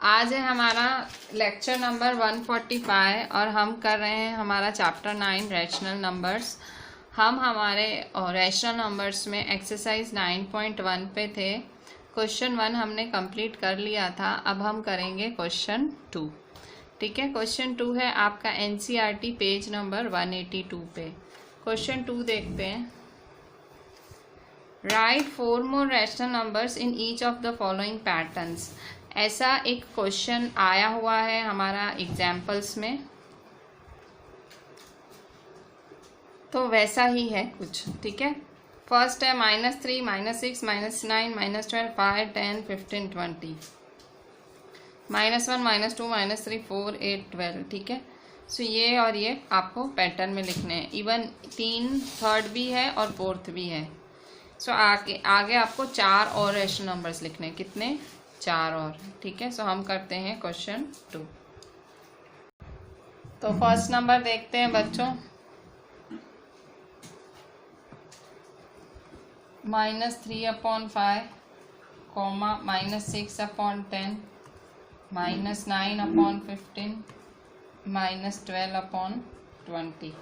आज है हमारा लेक्चर नंबर 145 और हम कर रहे हैं हमारा चैप्टर 9 रैशनल नंबर्स। हम हमारे रैशनल नंबर्स में एक्सरसाइज 9.1 पे थे। क्वेश्चन 1 हमने कंप्लीट कर लिया था। अब हम करेंगे क्वेश्चन 2। ठीक है, क्वेश्चन 2 है आपका एनसीईआरटी पेज नंबर 182 पे। क्वेश्चन 2 देखते हैं। Right 4 more rational numbers in each of the following patterns. ऐसा एक क्वेश्चन आया हुआ है हमारा एग्जाम्पल्स में, तो वैसा ही है कुछ। ठीक है, फर्स्ट है -3, -6, -9, -12, 5, 10, 15, 20, -1, -2, -3, 4, 8, 12। ठीक है, सो ये और ये आपको पैटर्न में लिखने हैं। इवन 3 थर्ड भी है और फोर्थ भी है। सो आगे आपको 4 और रैशनल नंबर्स लिखने हैं। कितने? 4 और। ठीक है, सो हम करते हैं क्वेश्चन 2। तो फर्स्ट नंबर देखते हैं बच्चों, -3/5, -6/10, -9/15, -12/20।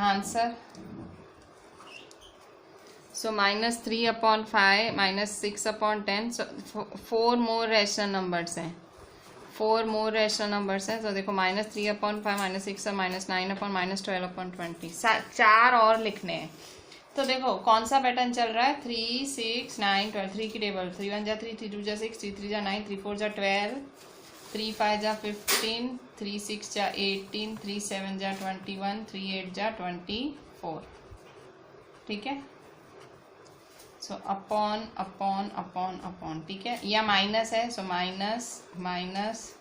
Answer so -3/5, -6/10, so 4 more rational numbers हैं। 4 more रैशनल नंबर्स हैं। तो देखो -3/5, -6, -9, -12/20, 4 और लिखने हैं। तो देखो कौन सा पैटर्न चल रहा है। 3, 6, 9, 12। 3 की टेबल 3 1 जा 3, 3 2 जा 6, 3 3 जा 9, 3 4 जा 12, 3 5 जा 15, 3 6 जा 18, 3 7 जा 21, 3 8 जा 24। ठीक है, so upon upon upon upon. ठीक है, या माइनस है, so minus minus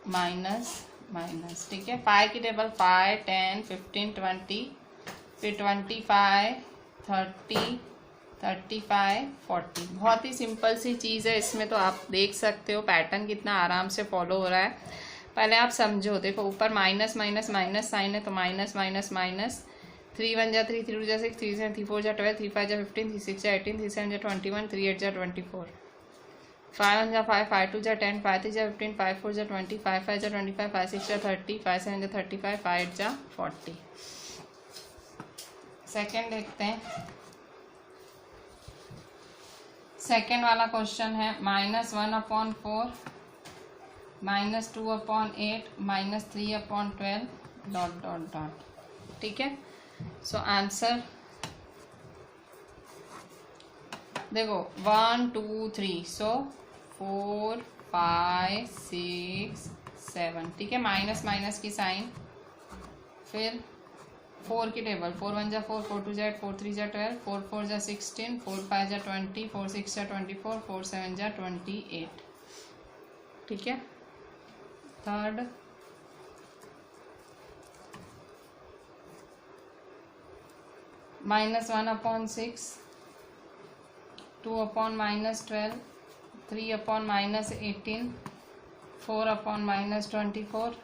minus minus. ठीक है, 5 की टेबल 5 10 15 20, फिर 25 30 35 40। बहुत ही सिंपल सी चीज़ है इसमें, तो आप देख सकते हो पैटर्न कितना आराम से फॉलो हो रहा है। पहले आप समझो, देखो ऊपर माइनस माइनस माइनस साइन है, तो माइनस माइनस माइनस। 3 1 जा 3, 3 2 जा 6, 3 7 3 4 जा 12, 3 5 जा 15, 3 6 जा 18, 3 7 जा 21, 3 8 जा 24, 5 1 जा 5, 5 2 जा 10, 5 3 जा 15, 5 4 जा 20, 5 5 जा 25, 5 6 जा 30, 5 7 जा 35, 5 8 जा 40। सेकेंड देखते हैं। सेकेंड वाला क्वेश्चन है -1/4, -2/8, -3/12 ... ठीक है, सो आंसर देखो 1 2 3, सो 4 5 6 7। ठीक है, माइनस माइनस की साइन। फिर 4 की टेबल 4 1 जा 4, 4 2 जा 8, 4 3 जा 12, 4 4 जा 16, 4 5 जा 20, 4 6 जा 24, 4 7 जा 28। ठीक है, थर्ड -1/6, 2/-12, 3/-18, 4/-24।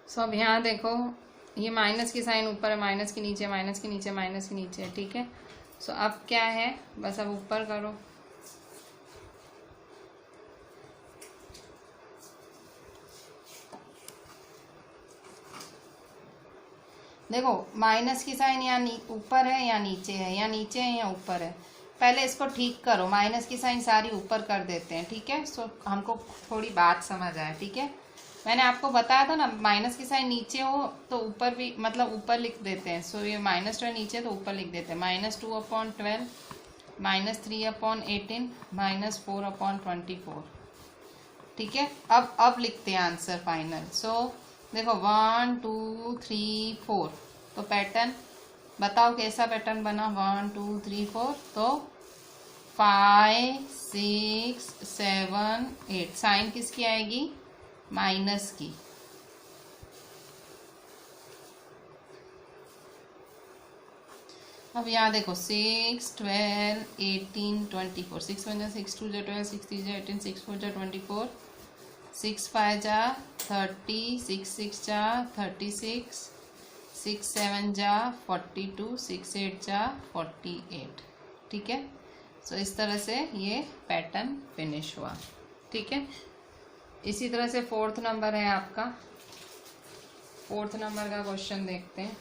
सो अब यहाँ देखो, ये माइनस की साइन ऊपर है, माइनस के नीचे, माइनस के नीचे, माइनस के नीचे। ठीक है, सो अब क्या है, बस अब ऊपर करो। देखो माइनस की साइन या ऊपर है या नीचे है, या नीचे है या ऊपर है। पहले इसको ठीक करो, माइनस की साइन सारी ऊपर कर देते हैं। ठीक है, सो हमको थोड़ी बात समझ आए। ठीक है, मैंने आपको बताया था ना, माइनस की साइन नीचे हो तो ऊपर भी, मतलब ऊपर लिख देते हैं। सो ये -12 नीचे तो ऊपर लिख देते हैं। -2/12, -3/18, -4/24। ठीक है, अब लिखते हैं आंसर फाइनल। सो देखो 1 2 3 4, तो पैटर्न बताओ कैसा पैटर्न बना। 1 2 3 4, तो 5 6 7 8। साइन किसकी आएगी? माइनस की। अब यहाँ देखो 6 12 18 24, 6 1 जा 6 2 जा 12, 6 3 जा 18, 6 4 जा 24, 6 5 जा 30, 6 6 जा 36, 6 7 जा 42, 6 8 जा 48। ठीक है, सो इस तरह से ये पैटर्न फिनिश हुआ। ठीक है, इसी तरह से फोर्थ नंबर है आपका। फोर्थ नंबर का क्वेश्चन देखते हैं।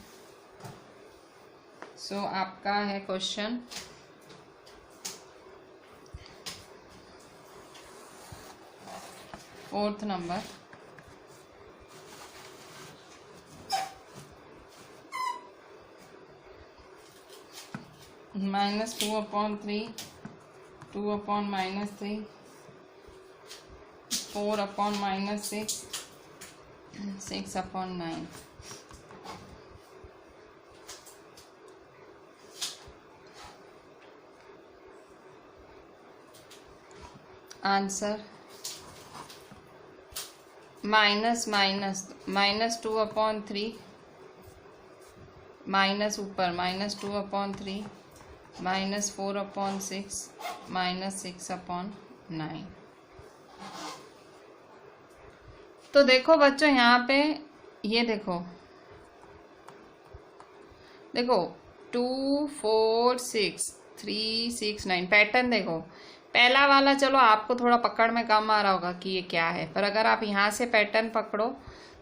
सो आपका है question fourth number, -2/3, 2/-3, 4/-6, 6/9। Answer -2/3, minus ऊपर -2/3, -4/6, -6/9। तो देखो बच्चों यहाँ पे ये देखो 2 4 6 3 6 9 पैटर्न देखो। पहला वाला चलो आपको थोड़ा पकड़ में कम आ रहा होगा कि ये क्या है, पर अगर आप यहाँ से पैटर्न पकड़ो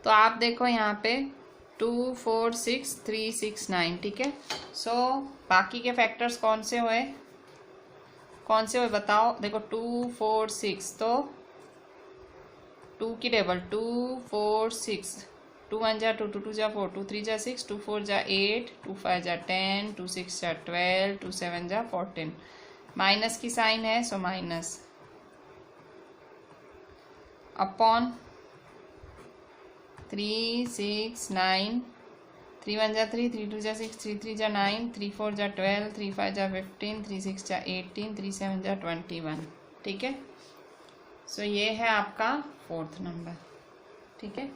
तो आप देखो यहाँ पे 2 4 6 3 6 9। ठीक है, सो बाकी के फैक्टर्स कौन से हुए बताओ। देखो 2 4 6, तो 2 की टेबल 2 4 6, 2 1 जा 2, 2 2 जा 4, 2 3 जा 6, 2 4 जा 8, 2 5 जा 10, 2 6 जा 12, 2 7 जा 14। माइनस की साइन है, सो माइनस अपॉन 3 6 9, 3 1 जा 3, 3 2 जा 6, 3 3 जा 9, 3 4 जा 12, 3 5 जा 15, 3 6 जा 18, 3 7 जा 21। ठीक है, सो ये है आपका फोर्थ नंबर। ठीक है,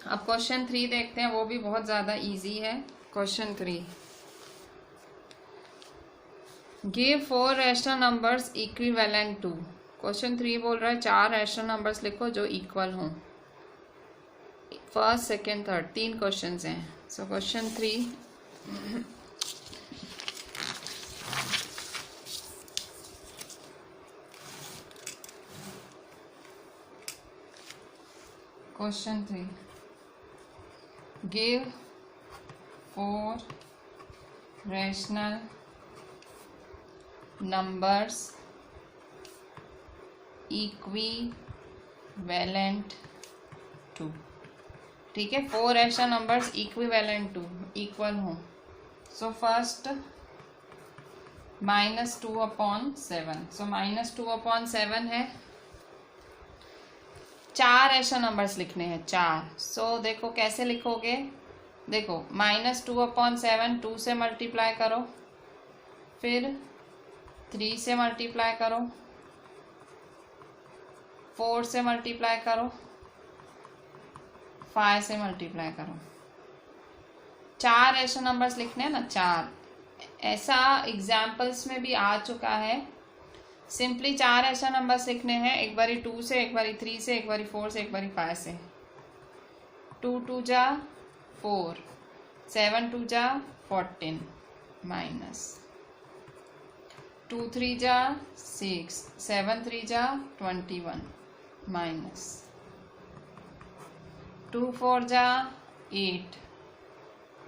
अब क्वेश्चन 3 देखते हैं, वो भी बहुत ज़्यादा इजी है। Question 3, give 4 rational numbers equivalent to. Question 3 बोल रहा है 4 रैशनल नंबर्स लिखो जो इक्वल हों। फर्स्ट सेकेंड थर्ड 3 क्वेश्चन हैं। So question 3, question 3, give 4 rational numbers equivalent to. ठीक है, 4 rational numbers equivalent to, equal हों। सो फर्स्ट -2/7, सो -2/7 है। 4 रैशनल नंबर्स लिखने हैं, 4। सो देखो कैसे लिखोगे, देखो -2/7 2 से मल्टीप्लाई करो, फिर 3 से मल्टीप्लाई करो, 4 से मल्टीप्लाई करो, 5 से मल्टीप्लाई करो। 4 ऐसे नंबर्स लिखने हैं ना, 4। ऐसा एग्जाम्पल्स में भी आ चुका है। सिंपली 4 ऐसा नंबर्स लिखने हैं, एक बारी 2 से, एक बारी 3 से, एक बारी 4 से, एक बारी 5 से। 2 2 जा 4, 7 2 जा 14, माइनस 2 3 जा 6, 7 3 जा 21, माइनस 2 4 जा 8,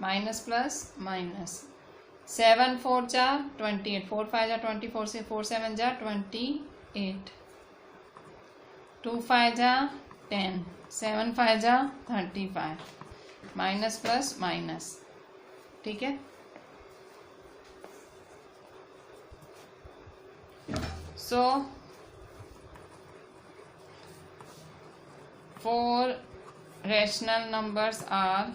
माइनस प्लस माइनस 7 4 जा 28, 4 5 जा 24, से 4 7 जा 28, 2 5 जा 10, 7 5 जा 35, माइनस प्लस माइनस। ठीक है, सो 4 rational numbers are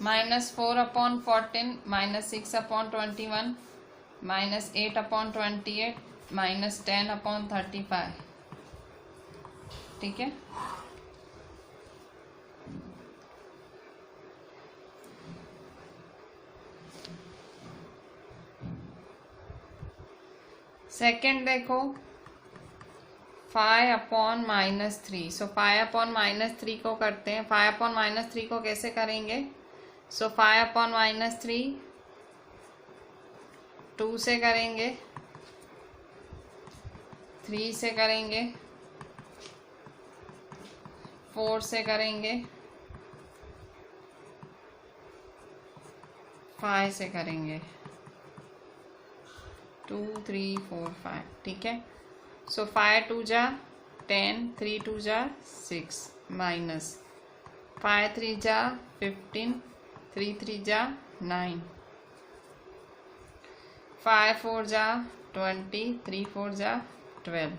-4/14, -6/21, -8/28, -10/35। ठीक है, सेकंड देखो 5 अपॉन -3। सो 5 अपॉन -3 को करते हैं। 5 अपॉन -3 को कैसे करेंगे? सो 5 अपॉन -3 2 से करेंगे, 3 से करेंगे, 4 से करेंगे, 5 से करेंगे। 2 3 4 5। ठीक है। सो 5 2 जा 10, 3 2 जा 6 माइनस 5 3 जा 15, 3 3 जा 9, 5 4 जा 20, 3 4 जा 12,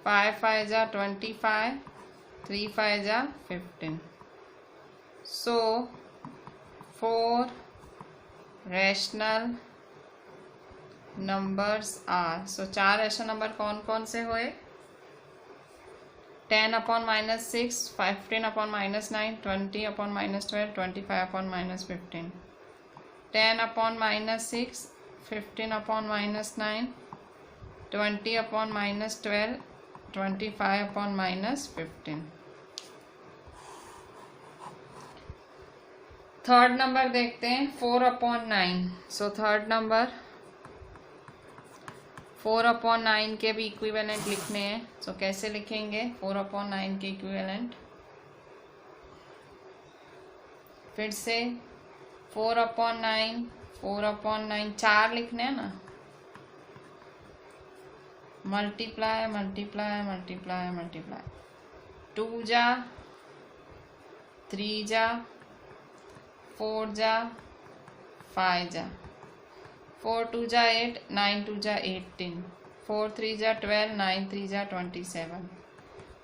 5 5 जा 25, 3 5 जा 15। So 4 rational numbers are. So 4 rational number कौन कौन से हुए? 10 upon -6, 15 upon -9, 20 upon -12, 25 upon -15। 10 upon -6, 15 upon -9, 20 upon -12, 25 upon -15। Third number देखते हैं 4 upon 9। So third number 4 upon 9 के भी इक्विवेलेंट लिखने हैं। सो कैसे लिखेंगे 4 अपॉन 9 के इक्विवेलेंट? फिर से 4 अपॉन 9, 4 अपॉन 9 4 लिखने हैं ना, मल्टीप्लाई मल्टीप्लाई मल्टीप्लाई मल्टीप्लाई, 2 जा 3 जा 4 जा 5 जा, 4 2 जा 8, 9 2 जा 18, 4 3 जा 12, 9 3 जा 27,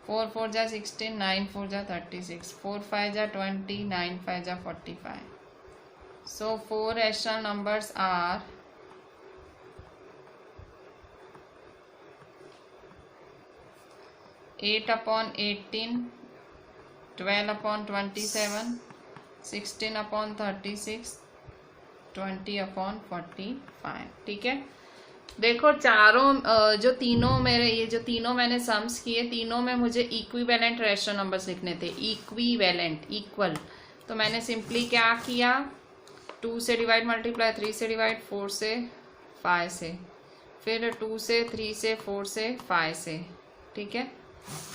4 4 जा 16, 9 4 जा 36, 4 5 जा 20, 9 5 जा 45। So 4 rational numbers are 8 upon 18, 12 upon 27, 16 upon 36, 20 upon 45। ठीक है। देखो चारों जो तीनों मेरे ये जो तीनों मैंने सम्स किए, तीनों में मुझे इक्विवेलेंट रैशनल नंबर्स लिखने थे। इक्विवेलेंट इक्वल, तो मैंने सिंपली क्या किया, 2 से डिवाइड मल्टीप्लाई, 3 से डिवाइड, 4 से 5 से, फिर 2 से 3 से 4 से 5 से। ठीक है।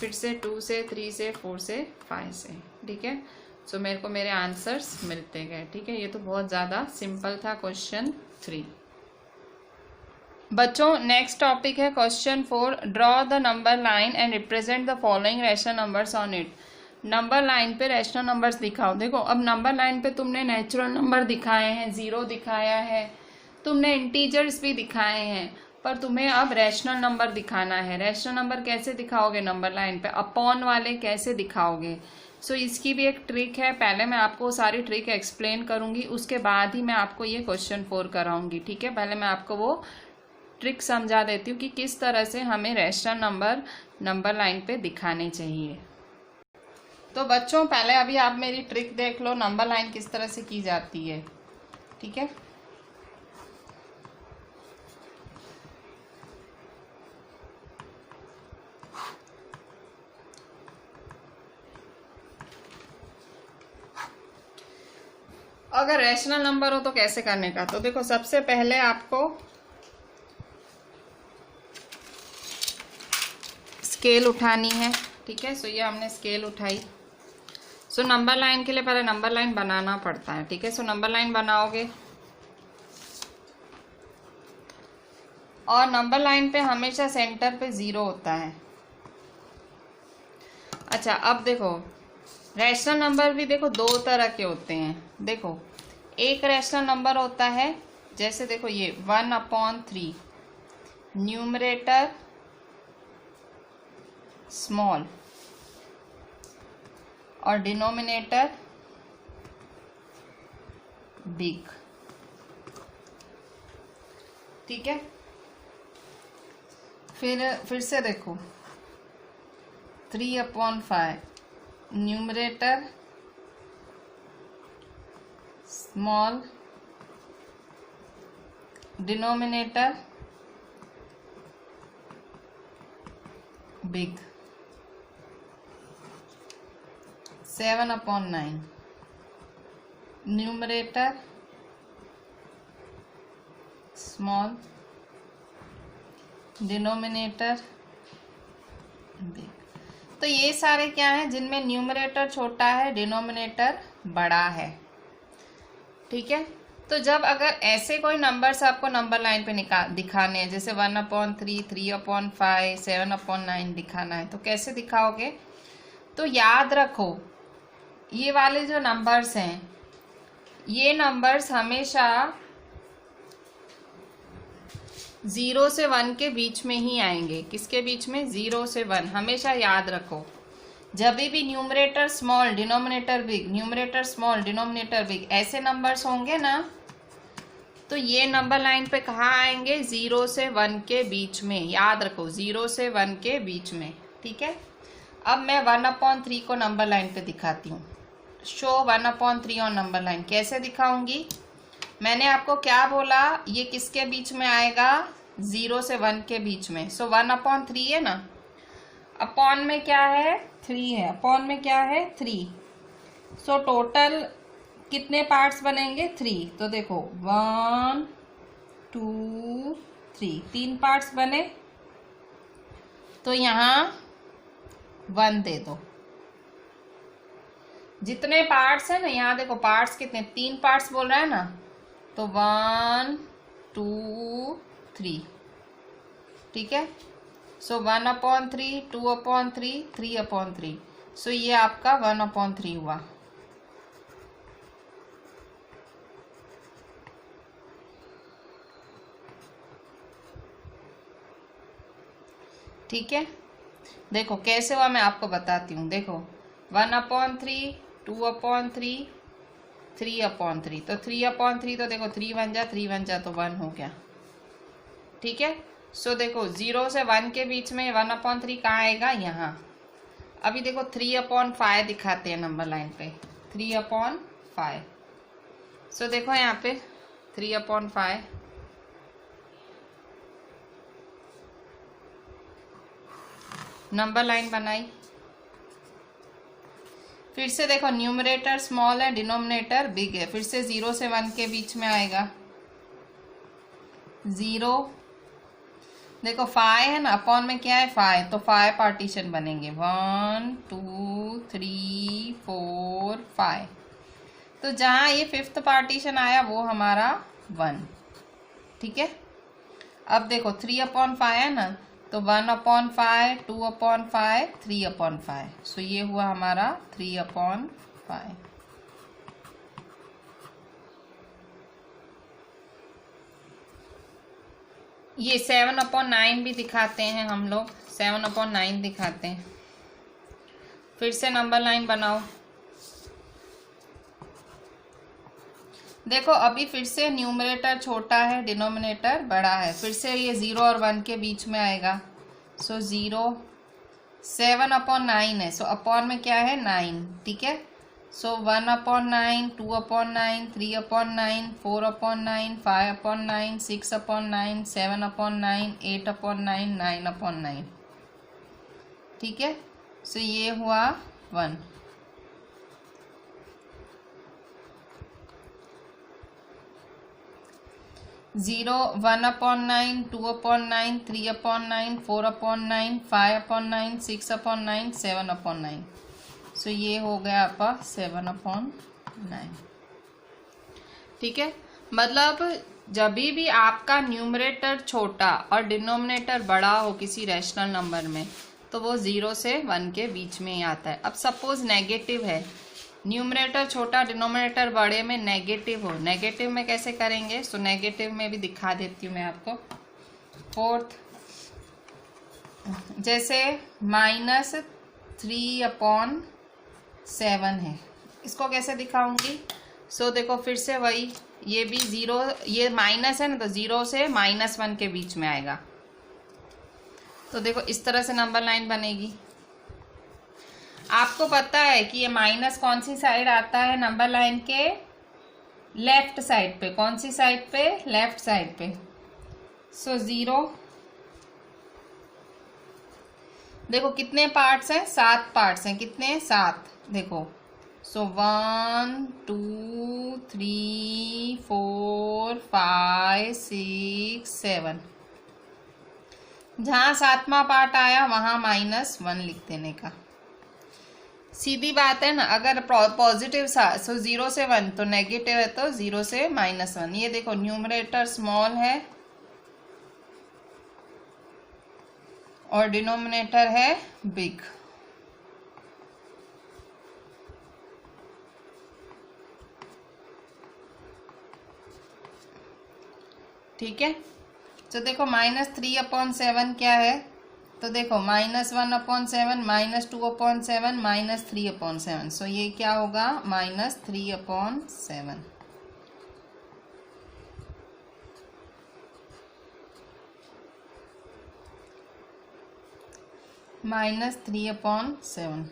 फिर से 2 से 3 से 4 से 5 से। ठीक है। सो मेरे को मेरे आंसर्स मिलते गए। ठीक है। ये तो बहुत ज़्यादा सिंपल था क्वेश्चन 3। बच्चों नेक्स्ट टॉपिक है question 4। Draw the number line and represent the following rational numbers on it. Number line पे रैशनल नंबर्स दिखाओ। देखो अब नंबर लाइन पे तुमने नेचुरल नंबर दिखाए हैं, 0 दिखाया है, तुमने इंटीजर्स भी दिखाए हैं, पर तुम्हें अब रैशनल नंबर दिखाना है। रैशनल नंबर कैसे दिखाओगे नंबर लाइन पे? अपॉन वाले कैसे दिखाओगे? सो इसकी भी एक ट्रिक है। पहले मैं आपको सारी ट्रिक एक्सप्लेन करूंगी, उसके बाद ही मैं आपको ये क्वेश्चन 4 कराऊंगी। ठीक है। पहले मैं आपको वो ट्रिक समझा देती हूँ कि किस तरह से हमें रैशनल नंबर लाइन पे दिखाने चाहिए। तो बच्चों पहले अभी आप मेरी ट्रिक देख लो, नंबर लाइन किस तरह से की जाती है। ठीक है। अगर रैशनल नंबर हो तो कैसे करने का? तो देखो सबसे पहले आपको स्केल उठानी है। ठीक है। सो ये हमने स्केल उठाई। सो नंबर लाइन के लिए पहले नंबर लाइन बनाना पड़ता है। ठीक है। सो नंबर लाइन बनाओगे और नंबर लाइन पे हमेशा सेंटर पे 0 होता है। अच्छा अब देखो रैशनल नंबर भी देखो 2 तरह के होते हैं। देखो एक रैशनल नंबर होता है, जैसे देखो ये 1/3, न्यूमरेटर स्मॉल और डिनोमिनेटर बिग। ठीक है। फिर से देखो 3/5, numerator small, denominator big, 7/9 numerator small, denominator big. तो ये सारे क्या हैं जिनमें न्यूमरेटर छोटा है, डिनोमिनेटर बड़ा है। ठीक है, तो जब अगर ऐसे कोई नंबर्स आपको नंबर लाइन पे दिखाने हैं, जैसे 1/3, 3/5, 7/9 दिखाना है, तो कैसे दिखाओगे? तो याद रखो ये वाले जो नंबर्स हैं, ये नंबर्स हमेशा 0 से 1 के बीच में ही आएंगे। किसके बीच में? 0 से 1। हमेशा याद रखो, जब भी numerator small denominator big, numerator small denominator big, ऐसे नंबर्स होंगे ना, तो ये नंबर लाइन पे कहाँ आएंगे? 0 से 1 के बीच में। याद रखो 0 से 1 के बीच में। ठीक है, अब मैं 1/3 को नंबर लाइन पे दिखाती हूँ। Show 1/3 on number line. कैसे दिखाऊंगी? मैंने आपको क्या बोला, ये किसके बीच में आएगा? 0 से 1 के बीच में। सो 1/3 है ना, अपॉन में क्या है? 3 है। अपॉन में क्या है? 3। सो टोटल कितने पार्ट्स बनेंगे? 3। तो देखो 1 2 3, 3 पार्ट्स बने। तो यहाँ 1 दे दो। जितने पार्ट्स है ना, यहाँ देखो पार्ट्स कितने, 3 पार्ट्स बोल रहा है ना, तो 1 2 3। ठीक है, सो 1/3, 2/3, 3/3। सो ये आपका 1/3 हुआ। ठीक है, देखो कैसे हुआ मैं आपको बताती हूँ। देखो 1/3, 2/3, 3/3। तो 3/3 तो देखो 3 1 जा, 3 1 जा तो 1 हो गया। ठीक है, सो देखो 0 से 1 के बीच में 1/3 कहाँ आएगा? यहाँ। अभी देखो 3/5 दिखाते हैं नंबर लाइन पे, 3/5। सो देखो यहाँ पे 3/5, नंबर लाइन बनाई। फिर से देखो न्यूमरेटर स्मॉल है, डिनोमिनेटर बिग है। फिर से 0 से 1 के बीच में आएगा 0। देखो 5 है ना, अपॉन में क्या है? 5। तो 5 पार्टीशन बनेंगे, 1 2 3 4 5। तो जहाँ ये 5th पार्टीशन आया वो हमारा 1। ठीक है, अब देखो 3/5 है ना, तो 1/5, 2/5, 3/5। सो ये हुआ हमारा 3/5। ये 7/9 भी दिखाते हैं हम लोग, 7/9 दिखाते हैं। फिर से नंबर लाइन बनाओ। देखो अभी फिर से न्यूमरेटर छोटा है, डिनोमिनेटर बड़ा है। फिर से ये 0 और 1 के बीच में आएगा। सो 0, 7/9 है, सो अपॉन में क्या है? 9। ठीक है, सो 1/9, 2/9, 3/9, 4/9, 5/9, 6/9, 7/9, 8/9, 9/9। ठीक है, सो ये हुआ 1। जीरो 1/9, 2/9, 3/9, 4/9, 5/9, 6/9, 7/9। सो ये हो गया आपका 7/9। ठीक है, मतलब जब भी आपका न्यूमरेटर छोटा और डिनोमिनेटर बड़ा हो किसी रैशनल नंबर में, तो वो 0 से 1 के बीच में ही आता है। अब सपोज नेगेटिव है, न्यूमरेटर छोटा डिनोमिनेटर बड़े में नेगेटिव हो, नेगेटिव में कैसे करेंगे? सो नेगेटिव में भी दिखा देती हूँ मैं आपको। 4th, जैसे -3/7 है, इसको कैसे दिखाऊंगी? सो देखो फिर से वही, ये भी 0, ये माइनस है ना, तो 0 से -1 के बीच में आएगा। तो देखो इस तरह से नंबर लाइन बनेगी। आपको पता है कि ये माइनस कौन सी साइड आता है नंबर लाइन के? लेफ्ट साइड पे। कौन सी साइड पे? लेफ्ट साइड पे। सो 0, देखो कितने पार्ट्स हैं, 7 पार्ट्स हैं, कितने 7, देखो। सो 1 2 3 4 5 6 7, जहां 7वां पार्ट आया वहां -1 लिख देने का। सीधी बात है ना। अगर पॉजिटिव सो 0 से 1, तो नेगेटिव है तो 0 से -1। ये देखो न्यूमरेटर स्मॉल है और डिनोमिनेटर है बिग। ठीक है। तो देखो -3/7 क्या है, तो देखो -1/7, -2/7, -3/7। सो ये क्या होगा, -3/7। -3/7।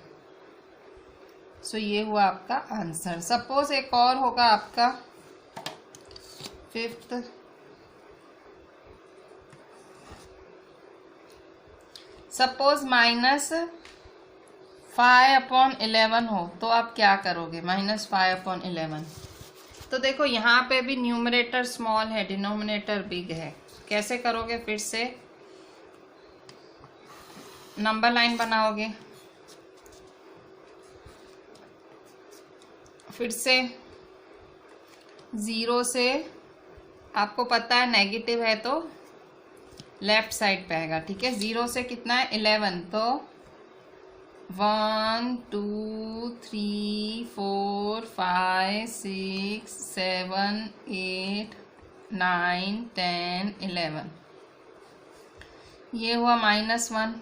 सो ये हुआ आपका आंसर। सपोज एक और होगा आपका 5th, सपोज -5/11 हो, तो आप क्या करोगे, -5/11। तो देखो यहाँ पे भी न्यूमरेटर स्मॉल है, डिनोमिनेटर बिग है। कैसे करोगे, फिर से नंबर लाइन बनाओगे, फिर से 0 से, आपको पता है नेगेटिव है तो लेफ्ट साइड पे आएगा। ठीक है। 0 से कितना है, 11, तो 1 2 3 4 5 6 7 8 9 10 11। ये हुआ -1।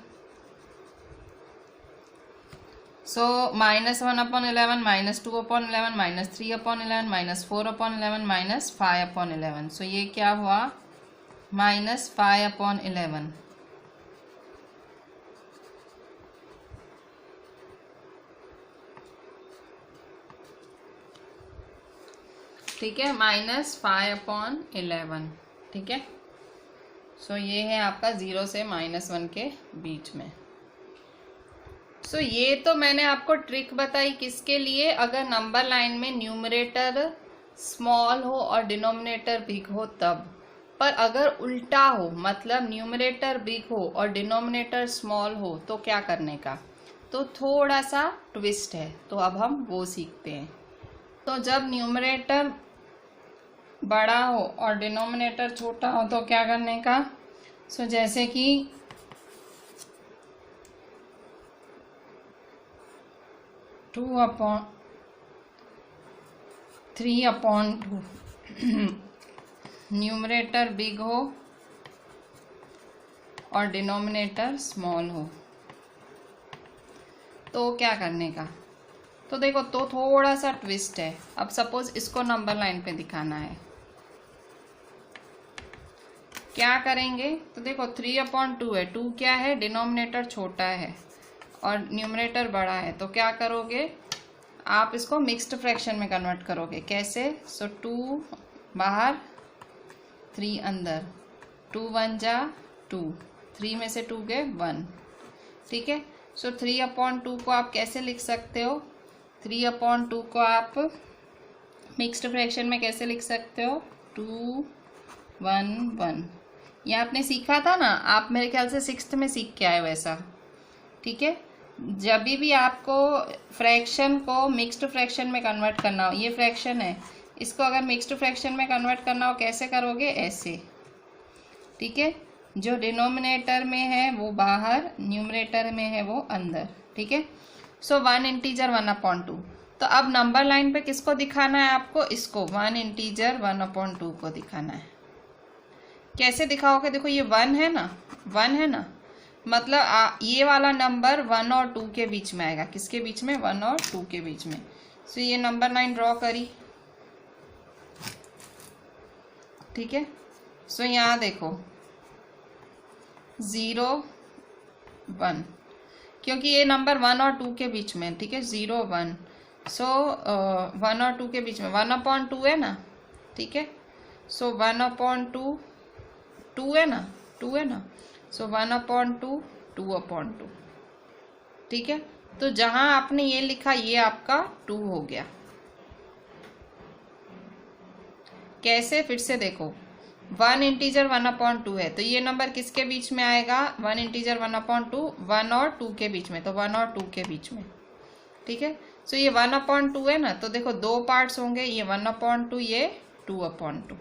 सो -1/11, -2/11, -3/11, -4/11, -5/11। सो ये क्या हुआ, -5/11। ठीक है, -5/11। ठीक है। सो ये है आपका 0 से -1 के बीच में। सो ये तो मैंने आपको ट्रिक बताई किसके लिए, अगर नंबर लाइन में न्यूमरेटर स्मॉल हो और डिनोमिनेटर बिग हो तब। पर अगर उल्टा हो, मतलब न्यूमरेटर बिग हो और डिनोमिनेटर स्मॉल हो, तो क्या करने का, तो थोड़ा सा ट्विस्ट है, तो अब हम वो सीखते हैं। तो जब न्यूमरेटर बड़ा हो और डिनोमिनेटर छोटा हो तो क्या करने का, सो जैसे कि 2/3/2 न्यूमरेटर बिग हो और डिनोमिनेटर स्मॉल हो, तो क्या करने का, तो देखो तो थोड़ा सा ट्विस्ट है। अब सपोज इसको नंबर लाइन पे दिखाना है, क्या करेंगे, तो देखो 3/2 है, 2 क्या है, डिनोमिनेटर छोटा है और न्यूमरेटर बड़ा है, तो क्या करोगे आप, इसको मिक्स्ड फ्रैक्शन में कन्वर्ट करोगे। कैसे, सो 2 बाहर 3 अंदर, 2 1 जा 2, 3 में से 2 गए 1। ठीक है। सो 3/2 को आप कैसे लिख सकते हो, 3/2 को आप मिक्स्ड फ्रैक्शन में कैसे लिख सकते हो, 2 1 1। ये आपने सीखा था ना, आप मेरे ख्याल से 6th में सीख के आए वैसा। ठीक है। जब भी आपको फ्रैक्शन को मिक्स्ड फ्रैक्शन में कन्वर्ट करना हो, ये फ्रैक्शन है, इसको अगर मिक्स्ड फ्रैक्शन में कन्वर्ट करना हो कैसे करोगे, ऐसे। ठीक है। जो डिनोमिनेटर में है वो बाहर, न्यूमरेटर में है वो अंदर। ठीक है। सो 1 इंटीजर 1/2। तो अब नंबर लाइन पे किसको दिखाना है आपको, इसको 1 इंटीजर 1/2 को दिखाना है। कैसे दिखाओगे, देखो ये 1 है ना, 1 है ना, मतलब ये वाला नंबर 1 और 2 के बीच में आएगा। किसके बीच में, 1 और 2 के बीच में। सो ये नंबर लाइन ड्रॉ करी। ठीक है। सो यहाँ देखो 0 1, क्योंकि ये नंबर 1 और 2 के बीच में। ठीक है। 0 1, सो 1 और 2 के बीच में 1/2 है ना। ठीक है। सो 1/2 2 है ना, 2 है ना, सो 1/2 2/2। ठीक है, तो जहां आपने ये लिखा ये आपका 2 हो गया। कैसे, फिर से देखो, 1 इंटीजर 1/2 है, तो ये नंबर किसके बीच में आएगा? 1 इंटीजर 1/2, 1 और 2 के बीच में, तो 1 और 2 के बीच में। ठीक है, सो ये 1/2 है ना, तो देखो दो पार्ट्स होंगे, ये 1/2, ये 2/2।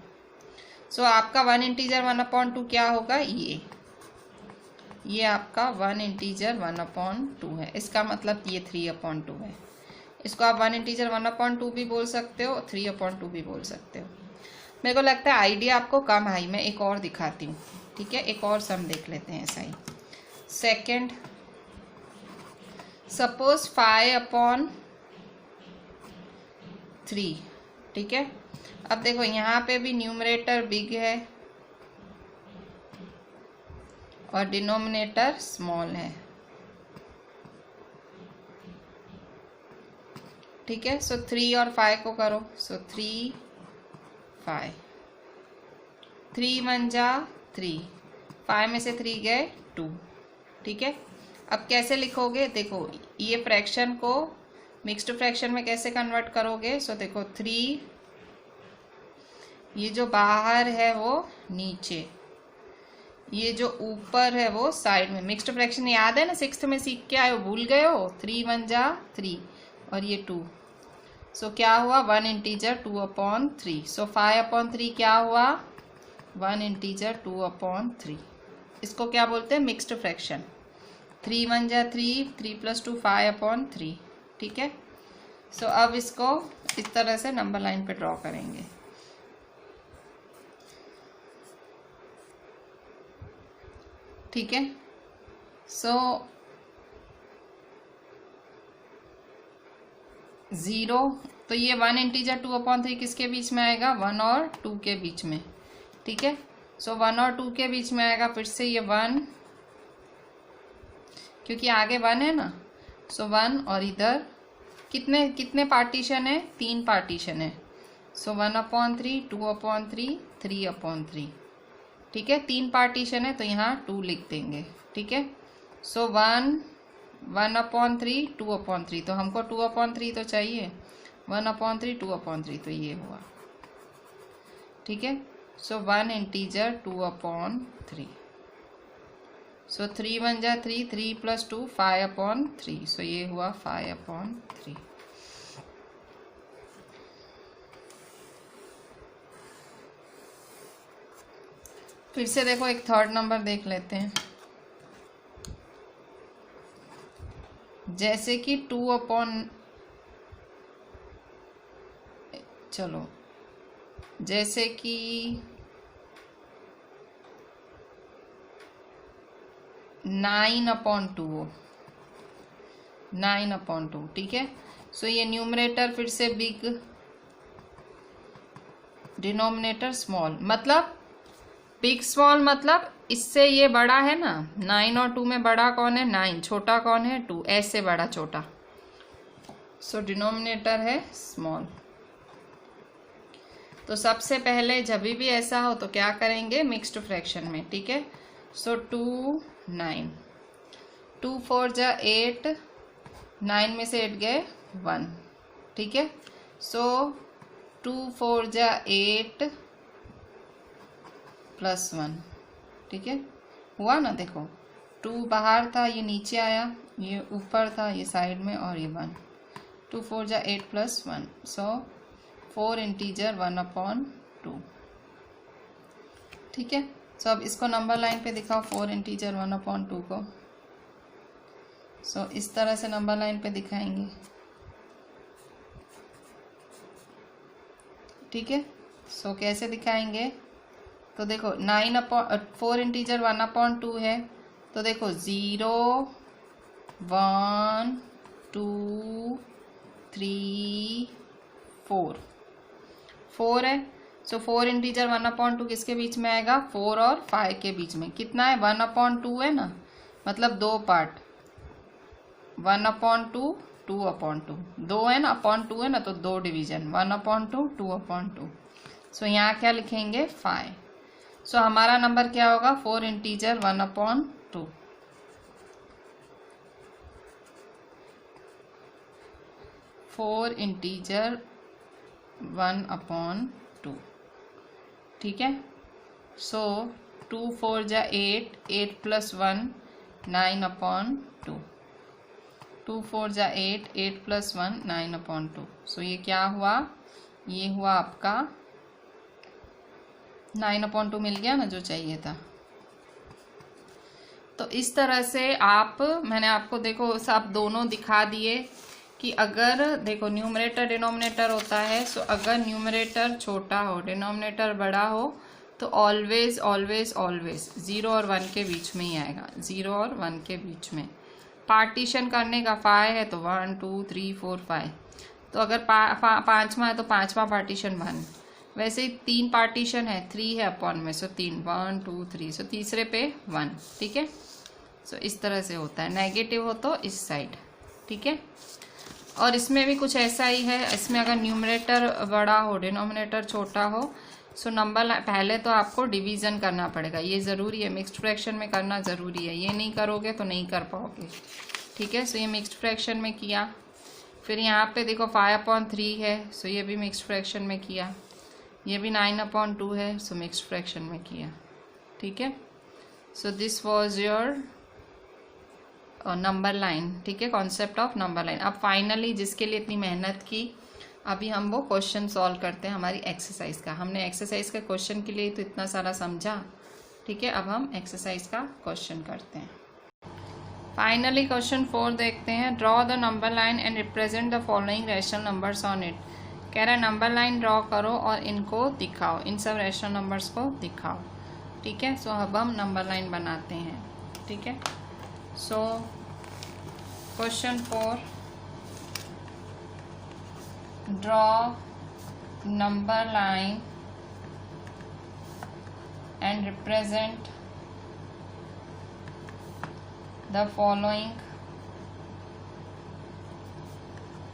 सो आपका 1 इंटीजर 1/2 क्या होगा? ये आपका 1 इंटीजर 1/2 है। इसका मतलब ये 3/2 है। इसको आप 1 इंटीजर 1/2 भी बोल सकते हो, 3/2 भी बोल सकते हो। मेरे को लगता है आइडिया आपको कम आई, मैं एक और दिखाती हूँ। ठीक है, एक और सम देख लेते हैं ऐसा ही। Second, suppose 5/3। ठीक है, अब देखो यहाँ पे भी न्यूमरेटर बिग है और डिनोमिनेटर स्मॉल है। ठीक है, सो 3 और 5 को करो, सो 3 5, 3 1 जा 3, 5 में से 3 गए 2। ठीक है, अब कैसे लिखोगे? देखो ये फ्रैक्शन को मिक्स्ड फ्रैक्शन में कैसे कन्वर्ट करोगे? सो देखो 3, ये जो बाहर है वो नीचे, ये जो ऊपर है वो साइड में। मिक्स्ड फ्रैक्शन याद है ना, 6th में सीख के आए हो, भूल गए हो? 3 1 जा 3 और ये 2। सो क्या हुआ? 1 इंटीजर 2/3। सो 5/3 क्या हुआ? 1 इंटीजर 2/3। इसको क्या बोलते हैं? Mixed fraction. 3 1 जा 3, 3 + 2 5/3। ठीक है, सो अब इसको इस तरह से नंबर लाइन पे ड्रॉ करेंगे। ठीक है, सो 0, तो ये 1 इंटीजर 2/3 किसके बीच में आएगा? 1 और 2 के बीच में। ठीक है, सो 1 और 2 के बीच में आएगा। फिर से ये 1, क्योंकि आगे 1 है ना, सो 1 और इधर कितने कितने पार्टीशन है? 3 पार्टीशन है। सो 1/3, 2/3, 3/3। ठीक है, 3 पार्टीशन है तो यहाँ 2 लिख देंगे। ठीक है, सो 1 1/3, 2/3, तो हमको 2/3 तो चाहिए, 1/3, 2/3, तो ये हुआ। ठीक है, सो 1 इंटीजर 2/3। सो 3 1 जा 3, 3 + 2 5/3, सो ये हुआ 5/3। फिर से देखो एक थर्ड नंबर देख लेते हैं। जैसे कि 2 चलो जैसे कि 9/2 हो, 9/2। ठीक है, सो ये न्यूमरेटर फिर से बिग, डिनोमिनेटर स्मॉल। मतलब बिग स्मॉल मतलब इससे ये बड़ा है ना, 9 और 2 में बड़ा कौन है? 9। छोटा कौन है? 2। ऐसे बड़ा छोटा, सो डिनोमिनेटर है स्मॉल। तो सबसे पहले जब भी ऐसा हो तो क्या करेंगे? मिक्स्ड फ्रैक्शन में। ठीक है, सो 2 9, 2 4 जा 8, 9 में से 8 गए 1। ठीक है, सो 2 4 जा 8 + 1। ठीक है, हुआ ना? देखो 2 बाहर था, ये नीचे आया, ये ऊपर था, ये साइड में, और ये 1। 2 4 जा 8 + 1, सो 4 इंटीजर 1/2। ठीक है, सो अब इसको नंबर लाइन पे दिखाओ, 4 इंटीजर 1/2 को। सो इस तरह से नंबर लाइन पे दिखाएंगे। ठीक है, सो कैसे दिखाएंगे? तो देखो 4 इंटीजर 1/2 है, तो देखो 0 1 2 3 4, 4 है। सो 4 इंटीजर 1/2 किसके बीच में आएगा? 4 और 5 के बीच में। कितना है? 1/2 है ना, मतलब 2 पार्ट, 1/2 2/2, 2 है ना, 2 है ना, तो 2 डिवीजन, 1/2 2/2। सो यहाँ क्या लिखेंगे? 5। सो हमारा नंबर क्या होगा? 4 इंटीजर 1/2। 4 इंटीजर 1/2, ठीक है। सो 2 4 जा 8, 8 + 1 9/2, 2 4 जा 8, 8 + 1 9/2। सो ये क्या हुआ, ये हुआ आपका 9/2 मिल गया ना, जो चाहिए था। तो इस तरह से मैंने आपको देखो सब दोनों दिखा दिए कि अगर देखो न्यूमरेटर डिनोमिनेटर होता है, सो अगर न्यूमरेटर छोटा हो डिनोमिनेटर बड़ा हो तो ऑलवेज ऑलवेज ऑलवेज 0 और 1 के बीच में ही आएगा, 0 और 1 के बीच में। पार्टीशन करने का 5 है तो 1 2 3 4 5, तो अगर पाँचवा है तो पाँचवा पार्टीशन 1, वैसे ही 3 पार्टीशन है, 3 है अपॉन में, सो 3 1 2 3, सो तीसरे पे 1, ठीक है। सो इस तरह से होता है, नेगेटिव हो तो इस साइड, ठीक है। और इसमें भी कुछ ऐसा ही है, इसमें अगर न्यूमरेटर बड़ा हो डिनोमिनेटर छोटा हो, सो नंबर पहले तो आपको डिवीज़न करना पड़ेगा, ये ज़रूरी है, मिक्स्ड फ्रैक्शन में करना ज़रूरी है, ये नहीं करोगे तो नहीं कर पाओगे, ठीक है। सो ये मिक्स्ड फ्रैक्शन में किया, फिर यहाँ पे देखो 5/3 है, सो ये भी मिक्स्ड फ्रैक्शन में किया, ये भी 9/2 है, सो मिक्स्ड फ्रैक्शन में किया, ठीक है। So this was your number line, ठीक है, कॉन्सेप्ट ऑफ नंबर लाइन। अब फाइनली जिसके लिए इतनी मेहनत की, अभी हम वो क्वेश्चन सॉल्व करते हैं हमारी एक्सरसाइज का। हमने एक्सरसाइज के क्वेश्चन के लिए तो इतना सारा समझा, ठीक है। अब हम एक्सरसाइज का क्वेश्चन करते हैं। फाइनली क्वेश्चन 4 देखते हैं। Draw the number line and represent the following rational numbers on it. कह रहा है नंबर लाइन ड्रॉ करो और इनको दिखाओ, इन सब रैशनल नंबर्स को दिखाओ, ठीक है। सो अब हम नंबर लाइन बनाते हैं, ठीक है। So question 4, draw number line and represent the following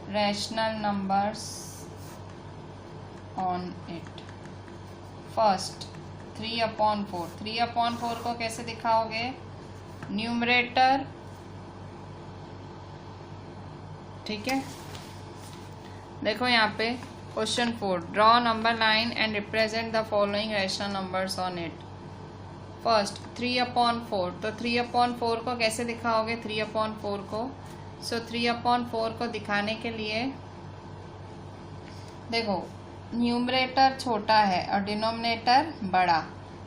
rational numbers on it. First 3/4, 3/4 को कैसे दिखाओगे, न्यूमरेटर, ठीक है। देखो यहाँ पे question 4, draw number line and represent the following rational numbers on it. First 3/4, तो 3/4 को कैसे दिखाओगे, 3/4 को। सो 3/4 को दिखाने के लिए देखो न्यूमरेटर छोटा है और डिनोमिनेटर बड़ा,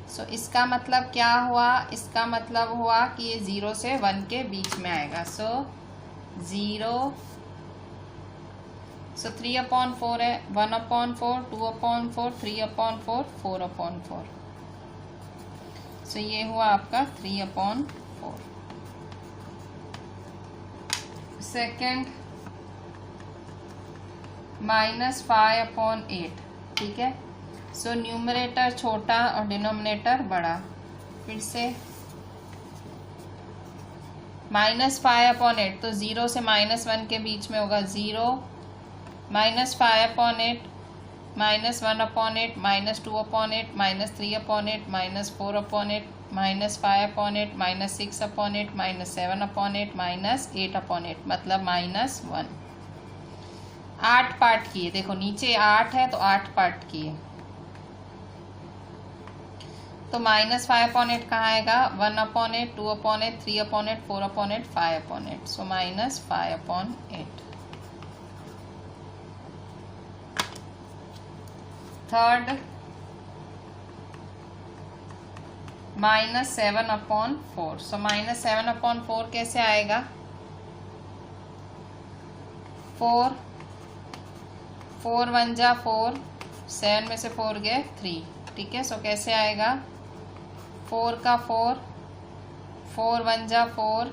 सो इसका मतलब क्या हुआ, इसका मतलब हुआ कि ये 0 से 1 के बीच में आएगा। सो 0, सो 3/4 है, 1/4, 2/4, 3/4, 4/4, सो ये हुआ आपका 3/4। सेकेंड -5/8, ठीक है। सो न्यूमरेटर छोटा और डिनोमिनेटर बड़ा, फिर से -5/8, तो 0 से -1 के बीच में होगा, 0 -5/8 -1/8 -2/8 -3/8 -4/8 -5/8 -6/8 -7/8 -8/8, मतलब -1। 8 पार्ट किए, देखो नीचे 8 है तो 8 पार्ट किए, तो -5/8 कहाँ आएगा, 1/8 2/8 3/8 4/8 5/8, सो -5/8। थर्ड -7/4, सो -7/4 कैसे आएगा, 4 4 1 जा 4, 7 में से 4 गए 3, ठीक है। सो कैसे आएगा, 4 का 4, 4 1 जा 4,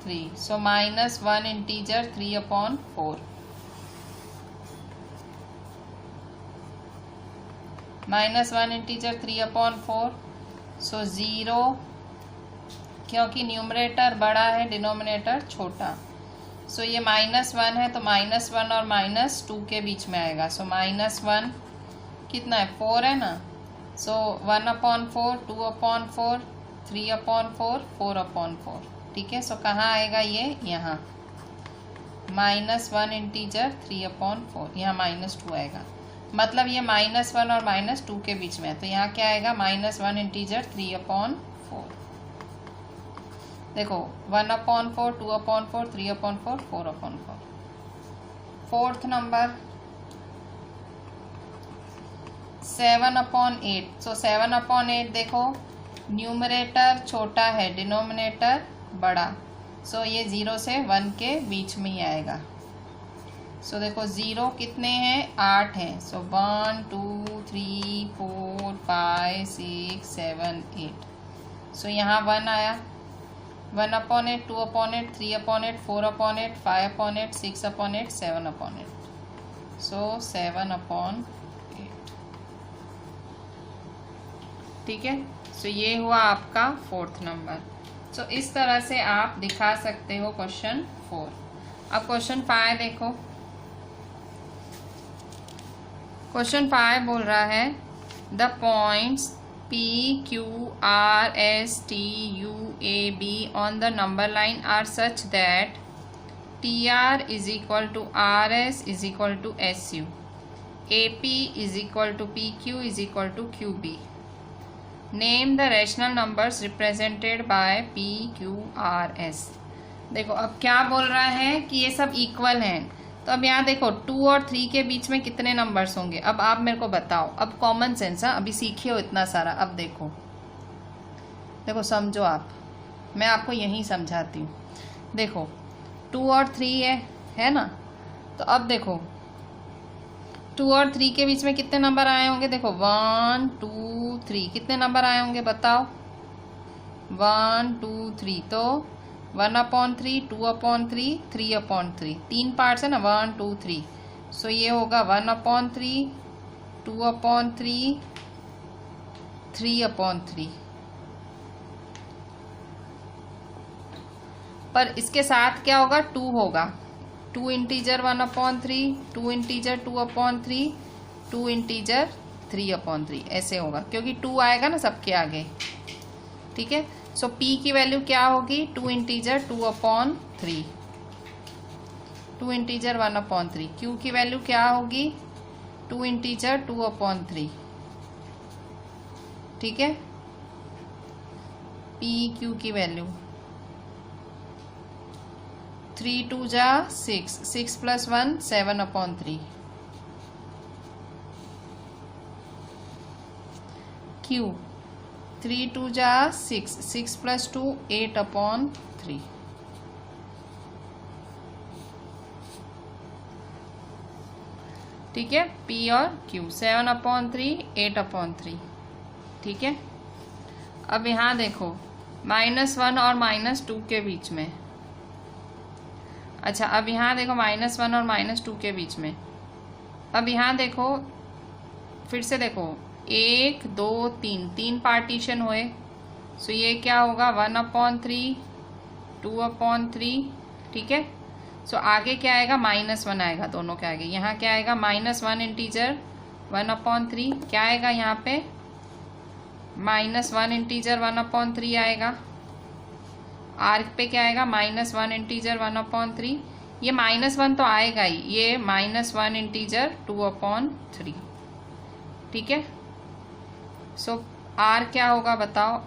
3, सो -1 इंटीजर 3/4, -1 इंटीजर 3/4, सो 0, क्योंकि न्यूमरेटर बड़ा है डिनोमिनेटर छोटा, सो ये -1 है तो -1 और -2 के बीच में आएगा, सो -1 कितना है, 4 है ना, सो 1/4 2/4 3/4 4/4, ठीक है। सो कहाँ आएगा ये, यहाँ, -1 इंटीजर 3/4, यहाँ -2 आएगा, मतलब ये -1 और -2 के बीच में है, तो यहाँ क्या आएगा -1 इंटीजर 3/4। देखो 1/4, 2/4, 3/4, 4/4। Fourth number 7/8। सो 7/8 देखो, न्यूमरेटर छोटा है, डिनोमिनेटर बड़ा, सो ये 0 से 1 के बीच में ही आएगा। सो देखो 0 कितने हैं, 8 हैं, सो 1 2 3 4 5 6 7 8। सो यहाँ 1 आया, 1/8, 2/8, 3/8, 4/8, 5/8, 6/8, 7/8। सो 7/8। ठीक है, सो ये हुआ आपका फोर्थ नंबर। सो इस तरह से आप दिखा सकते हो क्वेश्चन 4। अब क्वेश्चन 5 देखो। क्वेश्चन 5 बोल रहा है the points P, Q, R, S, T, U, A, B on the number line are such that TR is equal to RS is equal to SU, AP is equal to PQ is equal to QB. Name the rational numbers represented by P, Q, R, S. देखो अब क्या बोल रहा है कि ये सब equal हैं, तो अब यहाँ देखो 2 और 3 के बीच में कितने नंबर्स होंगे, अब आप मेरे को बताओ। अब कॉमन सेंस, हाँ अभी सीखे हो इतना सारा, अब देखो देखो समझो आप, मैं आपको यहीं समझाती हूँ। देखो 2 और 3 है ना, तो अब देखो 2 और 3 के बीच में कितने नंबर आए होंगे, देखो 1 2 3 कितने नंबर आए होंगे बताओ, 1 2 3, तो 1/3, 2/3, 3/3, 3 पार्ट्स है ना, 1 2 3। सो ये होगा 1/3, 2/3, 3/3। पर इसके साथ क्या होगा, 2 होगा, 2 इंटीजर 1/3, 2 इंटीजर 2/3, 2 इंटीजर 3/3, ऐसे होगा, क्योंकि 2 आएगा ना सबके आगे। ठीक है, सो P की वैल्यू क्या होगी, 2 इंटीजर 2/3, 2 इंटीजर 1/3। Q की वैल्यू क्या होगी, 2 इंटीजर 2/3। ठीक है, P Q की वैल्यू 3 2 जा 6, 6 + 1 7/3। Q 3 2 जा 6, 6 + 2 8/3। ठीक है, P और Q 7/3 8/3। ठीक है, अब यहाँ देखो -1 और -2 के बीच में, अच्छा अब यहाँ देखो -1 और -2 के बीच में, अब यहाँ देखो फिर से देखो 1 2 3, 3 पार्टीशन हुए, सो ये क्या होगा 1/3 2/3। ठीक है, सो आगे क्या आएगा, -1 आएगा दोनों के आगे, यहाँ क्या आएगा -1 इंटीजर 1/3, क्या आएगा यहाँ पे -1 इंटीजर 1/3 आएगा, आर्क पे क्या आएगा -1 इंटीजर 1/3, ये -1 तो आएगा ही, ये -1 इंटीजर 2/3। ठीक है, सो आर क्या होगा बताओ,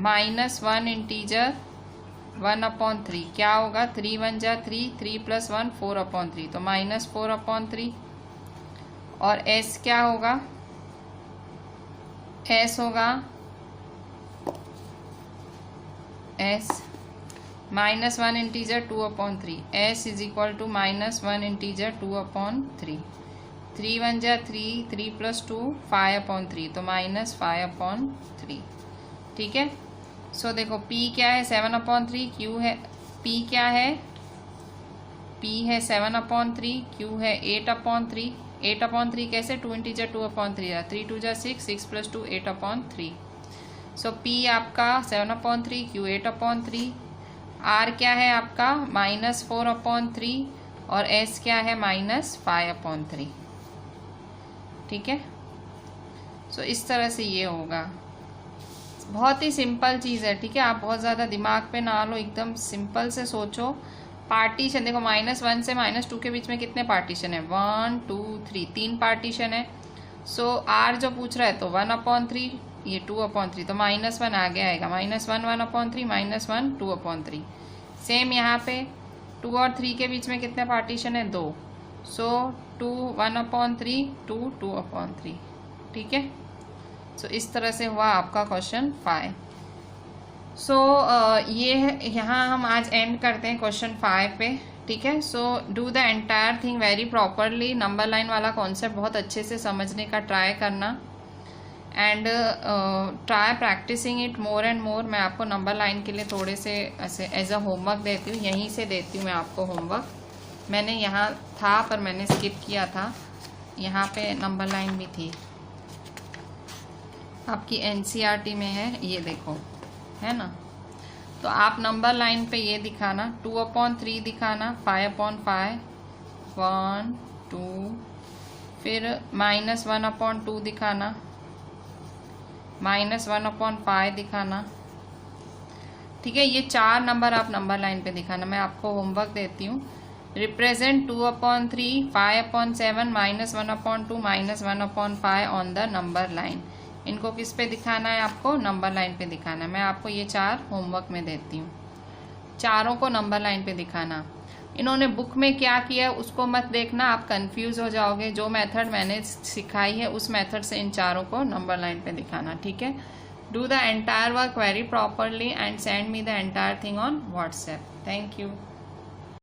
-1 इंटीजर 1/3, क्या होगा 3 1 जा 3, 3 + 1 4/3, तो -4/3। और एस क्या होगा, एस होगा S -1 integer 2/3, S is equal to -1 integer 2/3, 3 1 जा 3, 3 + 2 5/3, तो -5/3। ठीक है, सो देखो P क्या है 7/3, Q है P क्या है, P है 7/3, Q है 8/3। 8/3 कैसे, 2 इंटीजर 2/3, 3 2 जा 6, 6 + 2 8/3। सो P आपका 7/3, Q 8/3, R क्या है आपका -4/3 और S क्या है -5/3। ठीक है, सो इस तरह से ये होगा, बहुत ही सिंपल चीज़ है। ठीक है, आप बहुत ज़्यादा दिमाग पे ना लो, एकदम सिंपल से सोचो पार्टीशन देखो -1 से -2 के बीच में कितने पार्टीशन है, 1 2 3, 3 पार्टीशन है। सो आर जो पूछ रहा है तो 1/3, ये 2/3, तो -1 आगे आएगा, -1 1/3, -1 2/3। सेम यहाँ पे 2 और 3 के बीच में कितने पार्टीशन है, 2। सो 2 1/3, 2 2/3, ठीक है। सो इस तरह से हुआ आपका क्वेश्चन 5। सो ये यहाँ हम आज एंड करते हैं क्वेश्चन 5 पे, ठीक है। So do the entire thing very properly, number line वाला कॉन्सेप्ट बहुत अच्छे से समझने का ट्राई करना and try practising it more and more. मैं आपको नंबर लाइन के लिए थोड़े से ऐसे एज अ होमवर्क देती हूँ, यहीं से देती हूँ मैं आपको होमवर्क। मैंने यहाँ था पर मैंने स्किप किया था, यहाँ पे नंबर लाइन भी थी, आपकी NCERT में है, ये देखो है ना। तो आप नंबर लाइन पे ये दिखाना 2/3 दिखाना, 5/5, 1 2, फिर -1/2 दिखाना, -1/5 दिखाना, ठीक है। ये 4 नंबर आप नंबर लाइन पे दिखाना। मैं आपको होमवर्क देती हूँ। Represent 2/3, 5/7, -1/2, -1/5 on the number line. इनको किस पे दिखाना है, आपको नंबर लाइन पे दिखाना है। मैं आपको ये 4 होमवर्क में देती हूँ, चारों को नंबर लाइन पे दिखाना। इन्होंने बुक में क्या किया उसको मत देखना, आप कंफ्यूज हो जाओगे। जो मेथड मैंने सिखाई है उस मेथड से इन चारों को नंबर लाइन पे दिखाना, ठीक है। Do the entire work very properly and send me the entire thing on WhatsApp. Thank you.